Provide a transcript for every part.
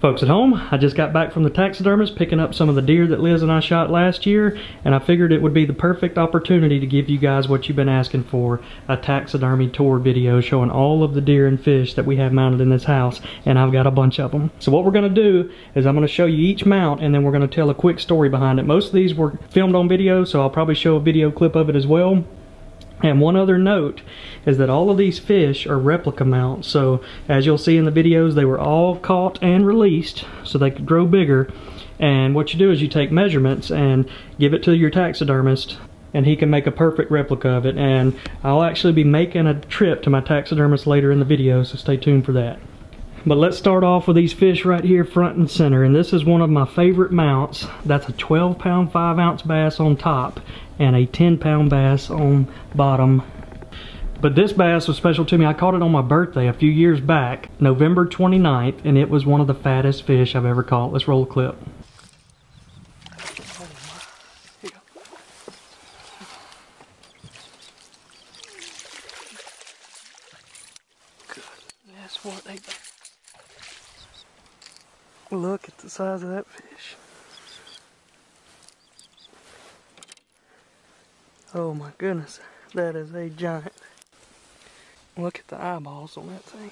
Folks at home, I just got back from the taxidermist picking up some of the deer that Liz and I shot last year, and I figured it would be the perfect opportunity to give you guys what you've been asking for, a taxidermy tour video showing all of the deer and fish that we have mounted in this house, and I've got a bunch of them. So what we're going to do is I'm going to show you each mount, and then we're going to tell a quick story behind it. Most of these were filmed on video, so I'll probably show a video clip of it as well. And one other note is that all of these fish are replica mounts, so as you'll see in the videos, they were all caught and released so they could grow bigger. And what you do is you take measurements and give it to your taxidermist, and he can make a perfect replica of it. And I'll actually be making a trip to my taxidermist later in the video, so stay tuned for that. But let's start off with these fish right here front and center, and this is one of my favorite mounts. That's a 12-pound 5-ounce bass on top and a 10-pound bass on bottom. But this bass was special to me. I caught it on my birthday a few years back, November 29th, and it was one of the fattest fish I've ever caught. Let's roll a clip. That's what they... Look at the size of that fish. Oh my goodness, that is a giant. Look at the eyeballs on that thing.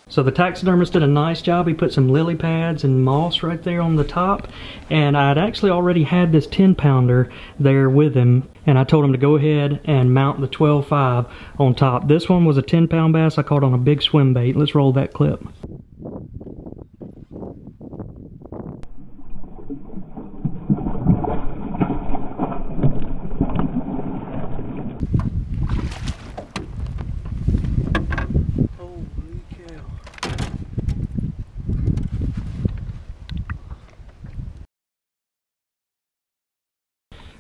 So the taxidermist did a nice job. He put some lily pads and moss right there on the top, and I'd actually already had this 10-pounder there with him, and I told him to go ahead and mount the 12.5 on top. This one was a 10-pound bass I caught on a big swim bait. Let's roll that clip.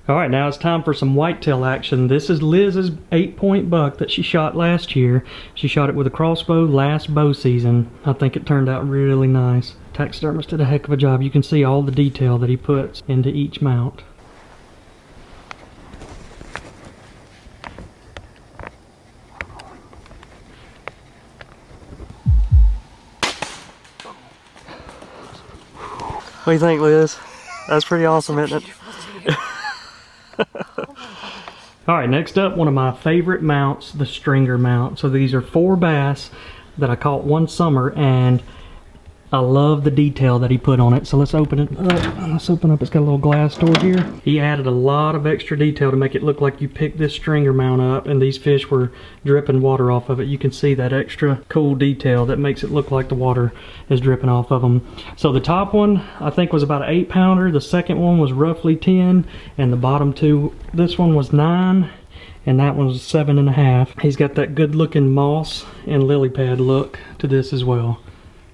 Alright, now it's time for some whitetail action. This is Liz's 8-point buck that she shot last year. She shot it with a crossbow last bow season. I think it turned out really nice. Taxidermist did a heck of a job. You can see all the detail that he puts into each mount. What do you think, Liz? That's pretty awesome, isn't it? Alright, next up, one of my favorite mounts, the stringer mount. So these are 4 bass that I caught one summer, and I love the detail that he put on it. So let's open it up. Let's open up. It's got a little glass door here. He added a lot of extra detail to make it look like you picked this stringer mount up and these fish were dripping water off of it. You can see that extra cool detail that makes it look like the water is dripping off of them. So the top one I think was about an 8-pounder. The second one was roughly 10, and the bottom two, this one was 9. And that one was 7.5. He's got that good looking moss and lily pad look to this as well.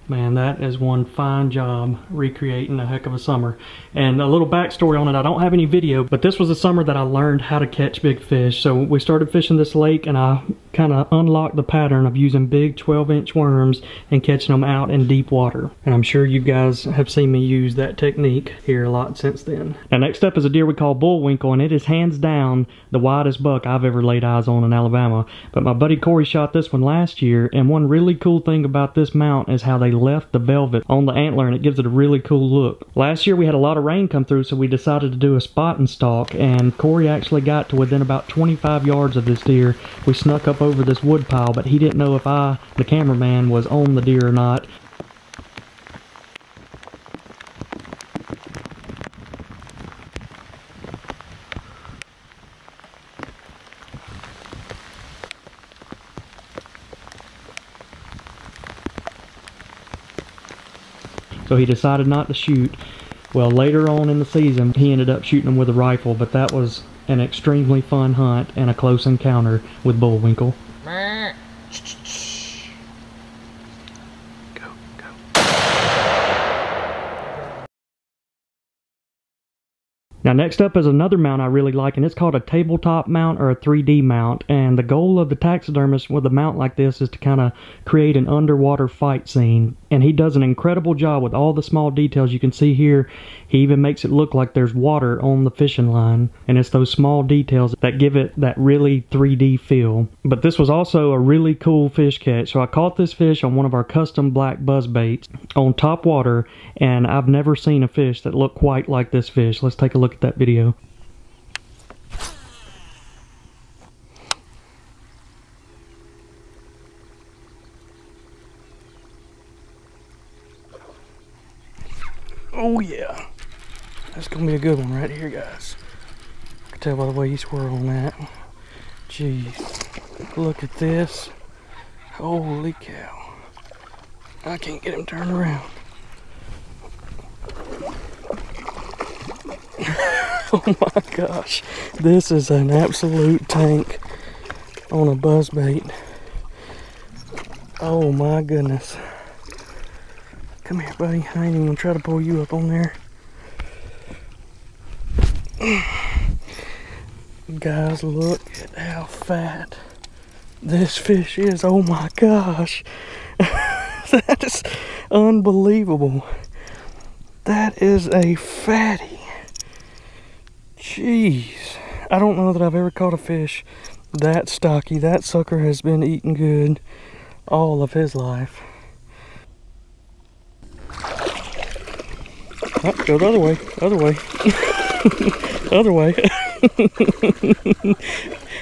Man, that is one fine job recreating a heck of a summer. And a little backstory on it, I don't have any video, but this was the summer that I learned how to catch big fish. So we started fishing this lake, and I kind of unlocked the pattern of using big 12-inch worms and catching them out in deep water. And I'm sure you guys have seen me use that technique here a lot since then. Now next up is a deer we call bullwinkle, and it is hands down the widest buck I've ever laid eyes on in Alabama. But my buddy Corey shot this one last year, and one really cool thing about this mount is how they left the velvet on the antler, and it gives it a really cool look. Last year we had a lot of rain come through, so we decided to do a spot and stalk, and Corey actually got to within about 25 yards of this deer. We snuck up over this wood pile, but he didn't know if I, the cameraman, was on the deer or not. So he decided not to shoot. Well, later on in the season, he ended up shooting them with a rifle, but that was an extremely fun hunt and a close encounter with bullwinkle. Go, go. Now next up is another mount I really like, and it's called a tabletop mount or a 3D mount. And the goal of the taxidermist with a mount like this is to kind of create an underwater fight scene. And he does an incredible job with all the small details. You can see here, he even makes it look like there's water on the fishing line. And it's those small details that give it that really 3D feel. But this was also a really cool fish catch. So I caught this fish on one of our custom black buzz baits on top water. And I've never seen a fish that looked quite like this fish. Let's take a look at that video. Oh yeah, that's gonna be a good one right here, guys. I can tell by the way you swirl on that. Jeez, look at this. Holy cow. I can't get him turned around. Oh my gosh, this is an absolute tank on a buzzbait. Oh my goodness. Come here, buddy. I ain't even gonna try to pull you up on there. Guys, look at how fat this fish is. Oh my gosh. That is unbelievable. That is a fatty. Jeez. I don't know that I've ever caught a fish that stocky. That sucker has been eating good all of his life. Oh, go the other way, other way, other way.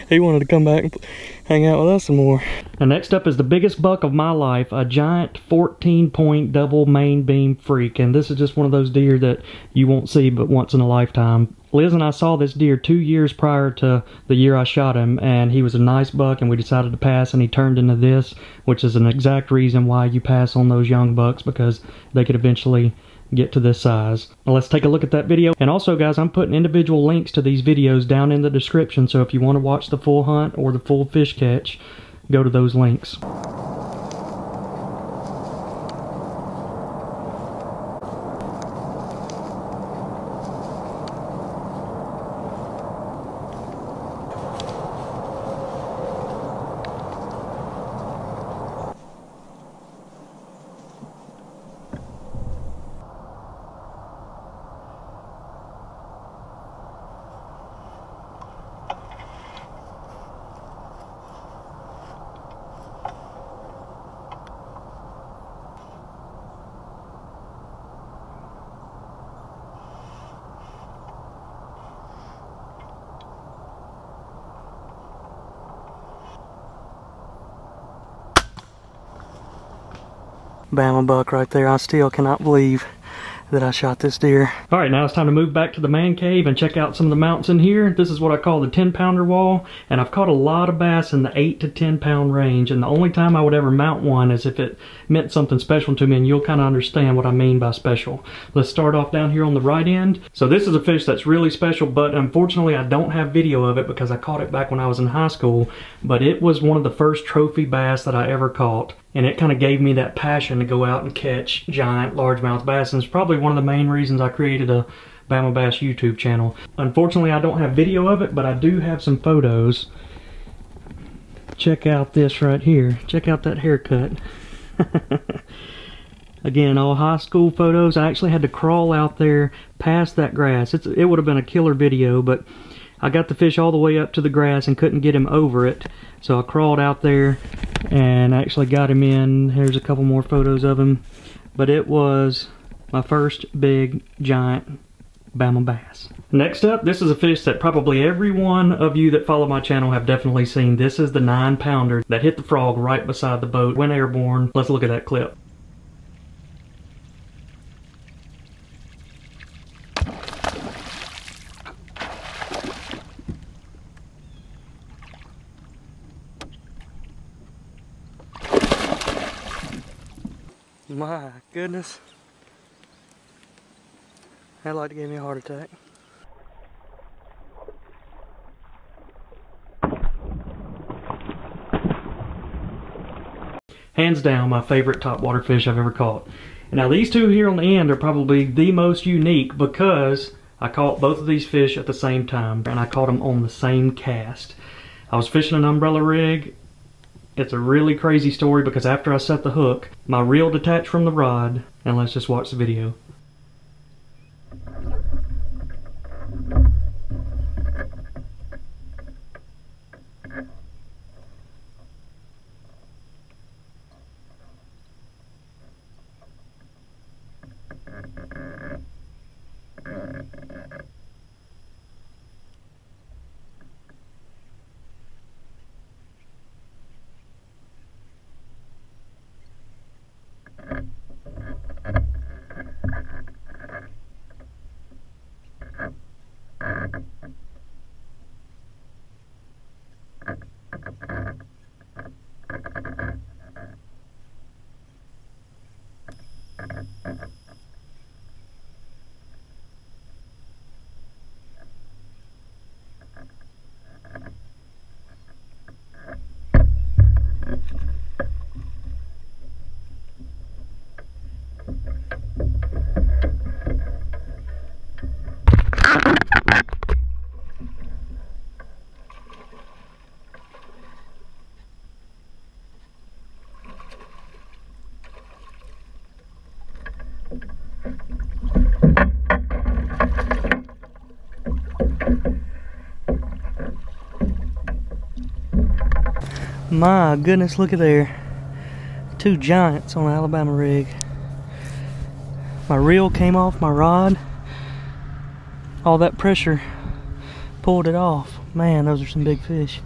He wanted to come back and hang out with us some more. And next up is the biggest buck of my life, a giant 14-point double main beam freak. And this is just one of those deer that you won't see but once in a lifetime. Liz and I saw this deer 2 years prior to the year I shot him, and he was a nice buck, and we decided to pass, and he turned into this, which is an exact reason why you pass on those young bucks, because they could eventually get to this size. Well, let's take a look at that video. And also, guys, I'm putting individual links to these videos down in the description, so if you want to watch the full hunt or the full fish catch, go to those links. Bama buck right there. I still cannot believe that I shot this deer. Alright, now it's time to move back to the man cave and check out some of the mounts in here. This is what I call the 10-pounder wall, and I've caught a lot of bass in the 8 to 10 pound range, and the only time I would ever mount one is if it meant something special to me, and you'll kind of understand what I mean by special. Let's start off down here on the right end. So this is a fish that's really special, but unfortunately I don't have video of it because I caught it back when I was in high school, but it was one of the first trophy bass that I ever caught. And it kind of gave me that passion to go out and catch giant largemouth bass. And it's probably one of the main reasons I created a BamaBass YouTube channel. Unfortunately, I don't have video of it, but I do have some photos. Check out this right here. Check out that haircut. Again, all high school photos. I actually had to crawl out there past that grass. It would have been a killer video, but I got the fish all the way up to the grass and couldn't get him over it. So I crawled out there and actually got him in. Here's a couple more photos of him. But it was my first big, giant BamaBass. Next up, this is a fish that probably every one of you that follow my channel have definitely seen. This is the 9-pounder that hit the frog right beside the boat, went airborne. Let's look at that clip. My goodness. That like to give me a heart attack. Hands down, my favorite topwater fish I've ever caught. And now these two here on the end are probably the most unique because I caught both of these fish at the same time, and I caught them on the same cast. I was fishing an umbrella rig It's a really crazy story because after I set the hook, my reel detached from the rod, and let's just watch the video. My goodness, look at there. Two giants on an Alabama rig. My reel came off my rod. All that pressure pulled it off. Man, those are some big fish.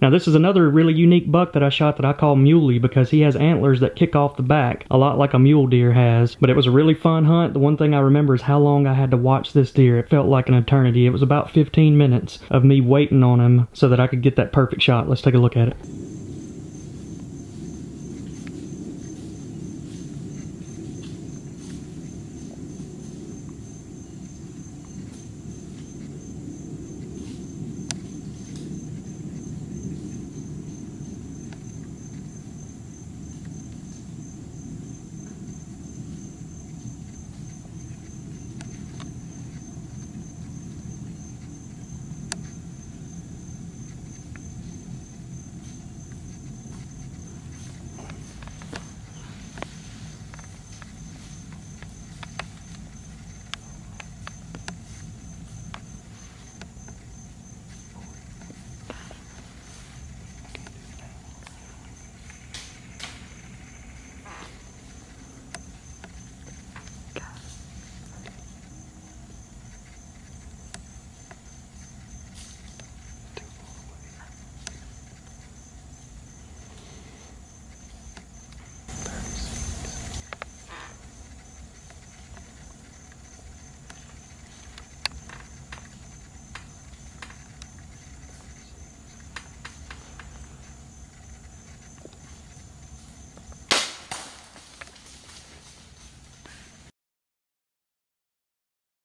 Now this is another really unique buck that I shot that I call Muley because he has antlers that kick off the back, a lot like a mule deer has. But it was a really fun hunt. The one thing I remember is how long I had to watch this deer. It felt like an eternity. It was about 15 minutes of me waiting on him so that I could get that perfect shot. Let's take a look at it.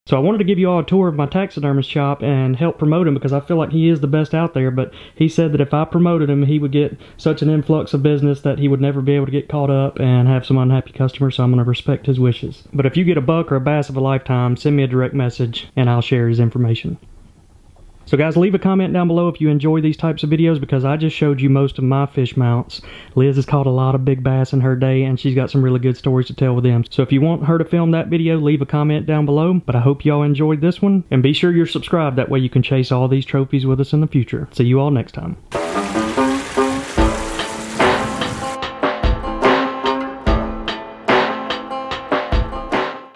So I wanted to give you all a tour of my taxidermist shop and help promote him because I feel like he is the best out there, but he said that if I promoted him, he would get such an influx of business that he would never be able to get caught up and have some unhappy customers, so I'm going to respect his wishes. But if you get a buck or a bass of a lifetime, send me a direct message and I'll share his information. So guys, leave a comment down below if you enjoy these types of videos because I just showed you most of my fish mounts. Liz has caught a lot of big bass in her day and she's got some really good stories to tell with them. So if you want her to film that video, leave a comment down below. But I hope y'all enjoyed this one and be sure you're subscribed. That way you can chase all these trophies with us in the future. See you all next time.